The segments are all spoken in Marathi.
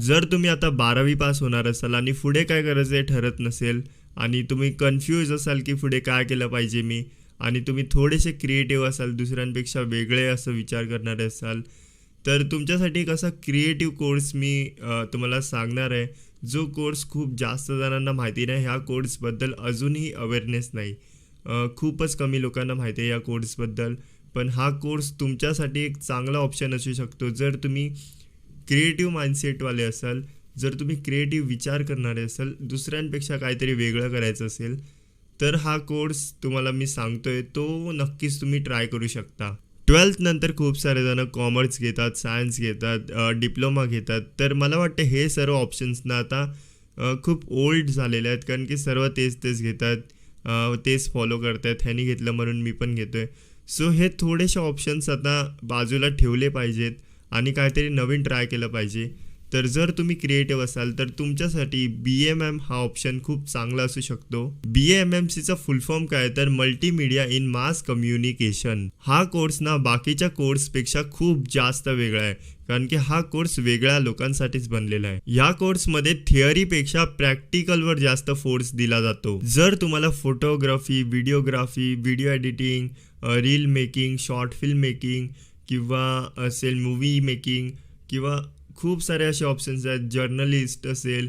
जर तुम्ही आता 12वी पास होणार असाल आणि पुढे काय करायचं हे ठरत नसेल आणि तुम्ही कन्फ्यूज असाल की पुढे काय केलं पाहिजे मी, आणि तुम्ही थोडेसे क्रिएटिव्ह असाल, दुसऱ्यांपेक्षा वेगळे असं विचार करणारे असाल, तर तुमच्यासाठी एक असा क्रिएटिव्ह कोर्स मी तुम्हाला सांगणार आहे. जो कोर्स खूप जास्त जणांना माहिती नाही. ह्या कोर्सबद्दल अजूनही अवेअरनेस नाही. खूपच कमी लोकांना माहिती आहे या कोर्सबद्दल. पण हा कोर्स तुमच्यासाठी एक चांगला ऑप्शन असू शकतो. जर तुम्ही क्रिएटिव्ह माइंडसेटवाले असाल, जर तुम्ही क्रिएटिव्ह विचार करणारे असाल, दुसऱ्यांपेक्षा काहीतरी वेगळं करायचं असेल, तर हा कोर्स तुम्हाला मी सांगतोय तो नक्कीच तुम्ही ट्राय करू शकता. 12th नंतर खूप सारे जण कॉमर्स घेतात, सायन्स घेतात, डिप्लोमा घेतात. तर मला वाटतं हे सर्व ऑप्शन्स ना आता खूप ओल्ड झालेले आहेत, कारण की सर्व तेच घेतात, तेच फॉलो करतात. ह्यानी घेतलं म्हणून मी पण घेतोय. सो हे थोडेसे ऑप्शन्स आता बाजूला ठेवले पाहिजेत आणि काहीतरी नवीन ट्राय केलं पाहिजे. तर जर तुम्ही क्रिएटिव्ह असाल तर तुमच्यासाठी BMM हा ऑप्शन खूप चांगला असू शकतो. BMMCचा फुल फॉर्म काय तर मल्टीमीडिया इन मास कम्युनिकेशन. हा कोर्स ना बाकीच्या कोर्सपेक्षा खूप जास्त वेगळा आहे, कारण की हा कोर्स वेगळ्या लोकांसाठीच बनलेला आहे. या कोर्समध्ये थिअरीपेक्षा प्रॅक्टिकलवर जास्त फोर्स दिला जातो. जर तुम्हाला photography, videography, video editing, reel making, short film making किंवा असेल मूवी मेकिंग किंवा खूप सारे असे ऑप्शन्स आहेत, जर्नलिस्ट असेल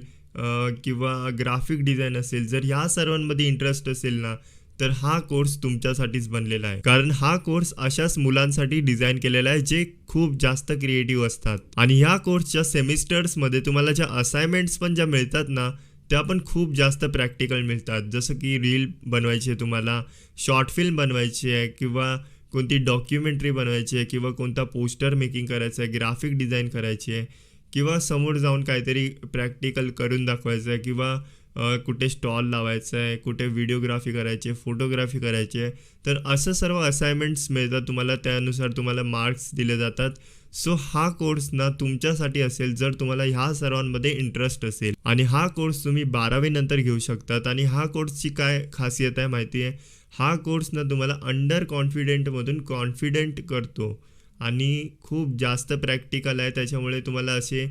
किंवा ग्राफिक डिझाईन असेल, जर ह्या सर्वांमध्ये इंटरेस्ट असेल ना, तर हा कोर्स तुमच्यासाठीच बनलेला आहे. कारण हा कोर्स अशाच मुलांसाठी डिझाईन केलेला आहे जे खूप जास्त क्रिएटिव्ह असतात. आणि ह्या कोर्सच्या सेमिस्टर्समध्ये तुम्हाला ज्या असाइनमेंट्स पण ज्या मिळतात ना, त्या पण खूप जास्त प्रॅक्टिकल मिळतात. जसं की रील बनवायची आहे तुम्हाला, शॉर्ट फिल्म बनवायची आहे किंवा कोणती डॉक्युमेंटरी बनवायची आहे किंवा कोणता पोस्टर मेकिंग करायचं आहे, ग्राफिक डिझाईन करायची आहे किंवा समोर जाऊन काहीतरी प्रॅक्टिकल करून दाखवायचं आहे किंवा कुठे स्टॉल लावायचा आहे, कुठे व्हिडिओग्राफी करायची आहे, फोटोग्राफी करायची आहे. तर असं सर्व असाइनमेंट्स मिळतात तुम्हाला, त्यानुसार तुम्हाला मार्क्स दिले जातात. सो हा कोर्स ना तुमच्यासाठी असेल जर तुम्हाला ह्या सर्वांमध्ये इंटरेस्ट असेल. आणि हा कोर्स तुम्ही 12वी नंतर घेऊ शकतात. आणि हा कोर्सची काय खासियत आहे माहिती आहे? हा कोर्स ना तुम्हाला अंडर कॉन्फिडेंटमधून कॉन्फिडेंट करतो आणि खूप जास्त प्रॅक्टिकल आहे. त्याच्यामुळे तुम्हाला असे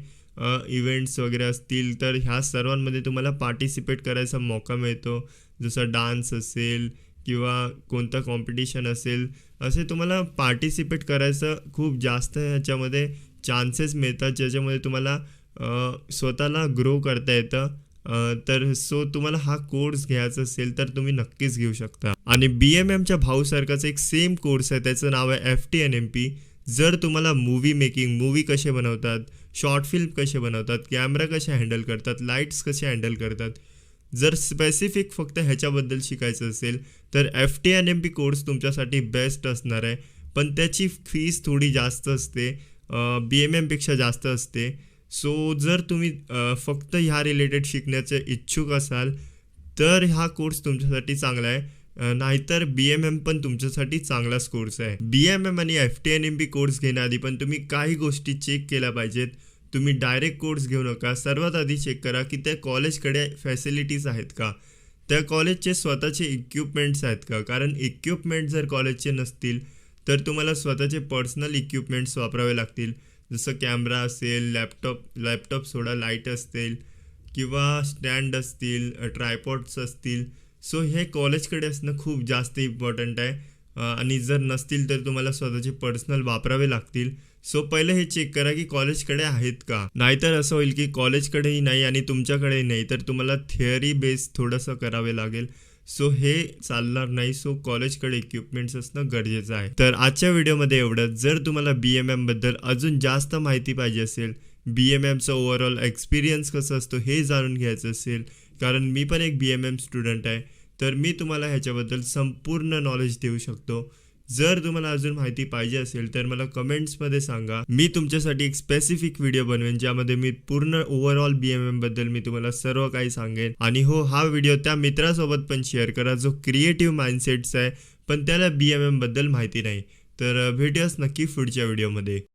इव्हेंट्स वगैरे असतील तर ह्या सर्वांमध्ये तुम्हाला पार्टिसिपेट करायचा मौका मिळतो. जसं डान्स असेल किंवा कोणतं कॉम्पिटिशन असेल, असे तुम्हाला पार्टिसिपेट करायचं खूप जास्त ह्याच्यामध्ये चान्सेस मिळतात, ज्याच्यामध्ये तुम्हाला स्वतःला ग्रो करता येतं. तर सो तुम्हाला हा कोर्स घ्यायचा असेल तर तुम्ही नक्कीच घेऊ शकता. आणि BMMच्या भाऊसारखाच एक सेम कोर्स आहे, त्याचं नाव आहे FTNMP. जर तुम्हाला मूवी मेकिंग, मूवी कसे बनवतात, शॉर्ट फिल्म कसे बनवतात, कॅमेरा कसे हँडल करतात, लाईट्स कसे हँडल करतात, जर स्पेसिफिक फक्त ह्याच्याबद्दल शिकायचं असेल तर FTNMP कोर्स तुमच्यासाठी बेस्ट असणार आहे. पण त्याची फीस थोडी जास्त असते, BMMपेक्षा जास्त असते. सो जर तुम्ही फक्त ह्या रिलेटेड शिकण्याचे इच्छुक असाल तर हा कोर्स तुमच्यासाठी चांगला आहे. नाहीतर BMM पण तुमच्यासाठी चांगलाच कोर्स आहे. BMM आणि FTNMP कोर्स घेण्याआधी पण तुम्ही काही गोष्टी चेक केल्या पाहिजेत. तुम्ही डायरेक्ट कोर्स घेऊ नका. सर्वात आधी चेक करा की त्या कॉलेजकडे फॅसिलिटीज आहेत का, त्या कॉलेजचे स्वतःचे इक्विपमेंट्स आहेत का. कारण इक्विपमेंट जर कॉलेजचे नसतील तर तुम्हाला स्वतःचे पर्सनल इक्विपमेंट्स वापरावे लागतील. जसं कॅमेरा असेल, लॅपटॉप सोडा, लाईट असतील किंवा स्टँड असतील, ट्रायपॉड्स असतील. सो हे कॉलेजकडे असणं खूप जास्त इम्पॉर्टंट आहे. आणि जर नसतील तर तुम्हाला स्वतःचे पर्सनल वापरावे लागतील. सो पहिलं हे चेक करा की कॉलेजकडे आहेत का. नाहीतर असं होईल की कॉलेजकडेही नाही आणि तुमच्याकडेही नाही, तर तुम्हाला थिअरी बेस थोडंसं करावे लागेल. सो हे चालणार नाही. सो कॉलेजकडे इक्विपमेंट्स असणं गरजेचं आहे. तर आजच्या व्हिडिओमध्ये एवढंच. जर तुम्हाला BMM बद्दल अजून जास्त माहिती पाहिजे असेल, BMMचा ओव्हरऑल एक्सपिरियन्स कसं असतो हे जाणून घ्यायचं असेल, कारण मी पण एक BMM स्टुडंट आहे, तर मी तुम्हाला ह्याच्याबद्दल संपूर्ण नॉलेज देऊ शकतो. जर तुम्हाला अजून माहिती पाहिजे असेल तर मला कमेंट्समध्ये सांगा. मी तुमच्यासाठी एक स्पेसिफिक व्हिडिओ बनवेन ज्यामध्ये मी पूर्ण ओव्हरऑल BMM बद्दल मी तुम्हाला सर्व काही सांगेन. आणि हो, हा व्हिडिओ त्या मित्रासोबत पण शेअर करा जो क्रिएटिव्ह माइंडसेट्स आहे पण त्याला BMM बद्दल माहिती नाही. तर भेटूयाच नक्की पुढच्या व्हिडिओमध्ये.